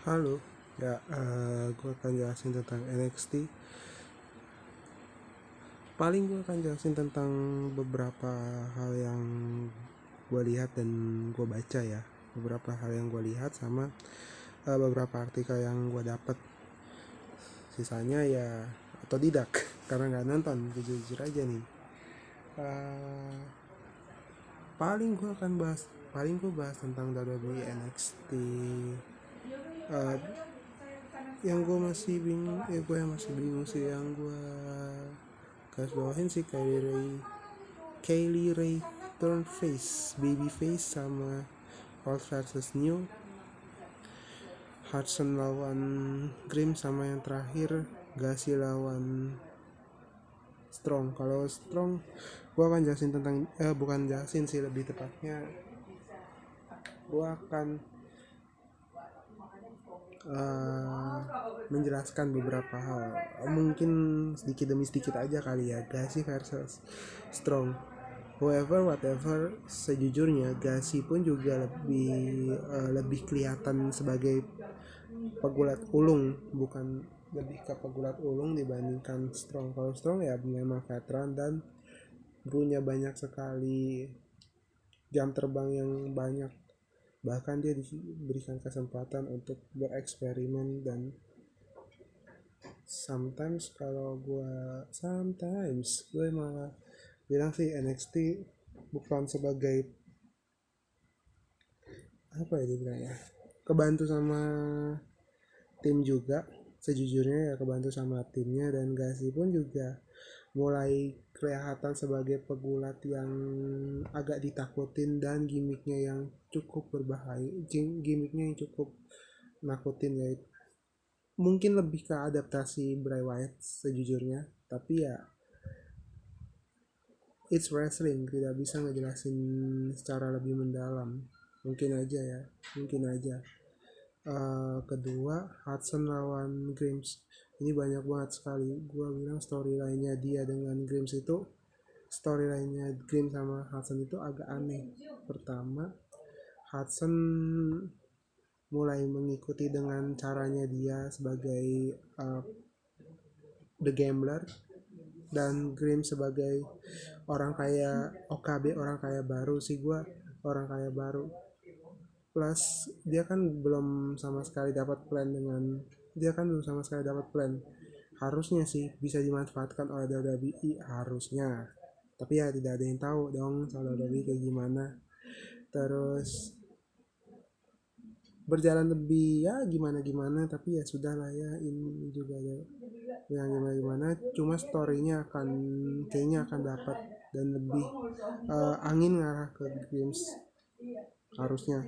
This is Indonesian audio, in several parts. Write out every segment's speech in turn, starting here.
Halo, ya, gue akan jelasin tentang NXT. Paling gue akan jelasin tentang beberapa hal yang gue lihat dan gue baca ya. Beberapa hal yang gue lihat sama beberapa artikel yang gue dapat. Sisanya ya otodidak karena nggak nonton, jujur aja nih. Eh, paling gue bahas tentang WWE NXT. Eh, yang gue masih bingung, sih, yang gue garis bawahin sih Kaylee Ray turn face, baby face, sama old versus new, Hudson lawan Grim, sama yang terakhir Gacy lawan Strong. Kalau Strong gue akan jelasin tentang bukan jelasin sih, lebih tepatnya gue akan menjelaskan beberapa hal, mungkin sedikit demi sedikit aja kali ya. Gacy versus Strong, whoever whatever, sejujurnya Gacy pun juga lebih kelihatan sebagai pegulat ulung, bukan lebih ke pegulat ulung dibandingkan Strong. Kalau Strong ya memang veteran dan punya banyak sekali jam terbang yang banyak, bahkan dia diberikan kesempatan untuk bereksperimen. Dan sometimes gue malah bilang sih NXT bukan sebagai apa ya dibilang ya, kebantu sama tim juga. Sejujurnya ya kebantu sama timnya, dan Gasi pun juga mulai kelihatan sebagai pegulat yang agak ditakutin dan gimmicknya yang cukup berbahaya, gimmicknya yang cukup nakutin ya. Mungkin lebih ke adaptasi Bray Wyatt sejujurnya, tapi ya it's wrestling, tidak bisa ngejelasin secara lebih mendalam. Mungkin aja. Kedua, Hudson lawan Grimes, ini banyak banget sekali. Gue bilang storyline-nya dia dengan Grimes itu, storyline-nya Grimes sama Hudson itu agak aneh. Pertama, Hudson mulai mengikuti dengan caranya dia sebagai The Gambler, dan Grimes sebagai orang kaya OKB, orang kaya baru sih. Gue orang kaya baru, plus dia kan belum sama sekali dapat plan. Harusnya sih bisa dimanfaatkan oleh WWE, harusnya, tapi ya tidak ada yang tahu dong soal WWE kayak gimana. Terus berjalan lebih ya gimana gimana, tapi ya sudah lah ya, ini juga ada yang gimana gimana. Cuma storynya kayaknya akan dapat, dan lebih angin ngarah ke games harusnya.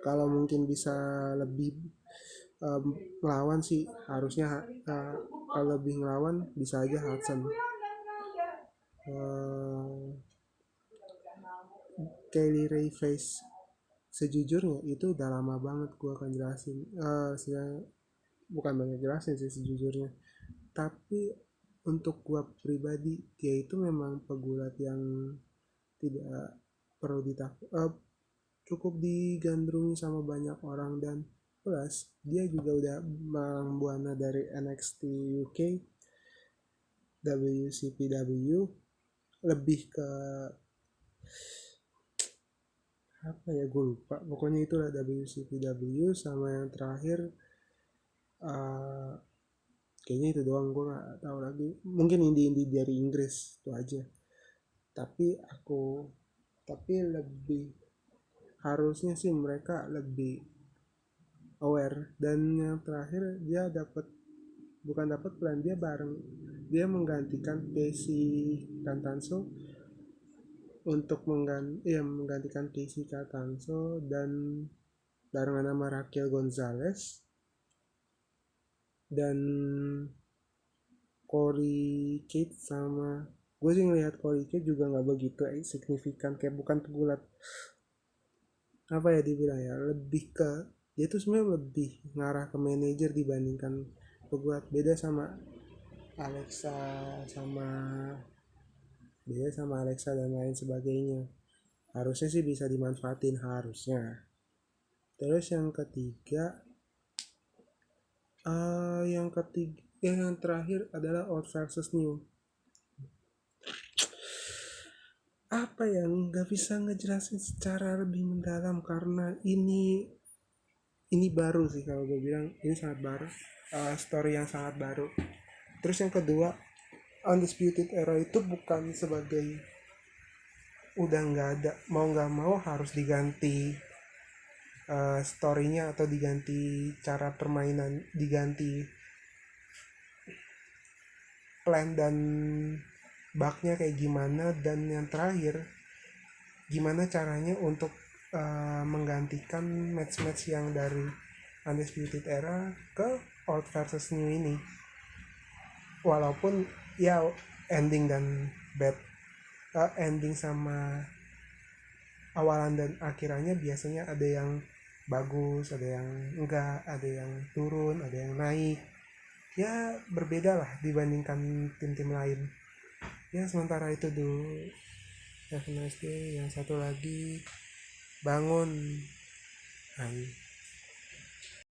Kalau mungkin bisa lebih ngelawan sih harusnya, kalau lebih ngelawan bisa aja Hudson. uh, Kelly Ray Face, sejujurnya itu udah lama banget gue akan jelasin. Bukan banyak jelasin sih sejujurnya, tapi untuk gue pribadi dia itu memang pegulat yang tidak perlu ditakut, cukup digandrungi sama banyak orang. Dan plus dia juga udah malang buana dari NXT UK, WCPW, lebih ke apa ya, gue lupa, pokoknya itulah WCPW. Sama yang terakhir uh, kayaknya itu doang, gue nggak tahu lagi. Mungkin indie dari Inggris itu aja. Tapi lebih harusnya sih mereka lebih aware. Dan yang terakhir dia bukan dapat plan, dia menggantikan Casey Cantanso untuk menggantikan Casey Cantanso, dan barengan sama Raquel Gonzalez dan Corey Kate. Sama gue sih ngelihat Corey Kate juga nggak begitu signifikan, kayak bukan pegulat apa ya dibilang ya, lebih ke dia tuh sebenarnya lebih ngarah ke manajer dibandingkan pegulat. Alexa sama sama Alexa dan lain sebagainya. Harusnya sih bisa dimanfaatin harusnya. Terus yang ketiga, Yang ketiga, yang terakhir adalah old versus new. Apa yang nggak bisa ngejelasin secara lebih mendalam karena ini baru sih, kalau gue bilang ini sangat baru. Story yang sangat baru. Terus yang kedua, Undisputed Era itu bukan sebagai udah nggak ada, mau nggak mau harus diganti storynya, atau diganti cara permainan, diganti plan dan bugnya kayak gimana, dan yang terakhir gimana caranya untuk menggantikan match-match yang dari Undisputed Era ke Old versus New ini. Walaupun ya ending dan bad, ending sama awalan dan akhirannya biasanya ada yang bagus, ada yang enggak, ada yang turun, ada yang naik. Ya berbeda lah dibandingkan tim-tim lain. Ya sementara itu dulu. Have a nice day. Yang satu lagi bangun. Hai.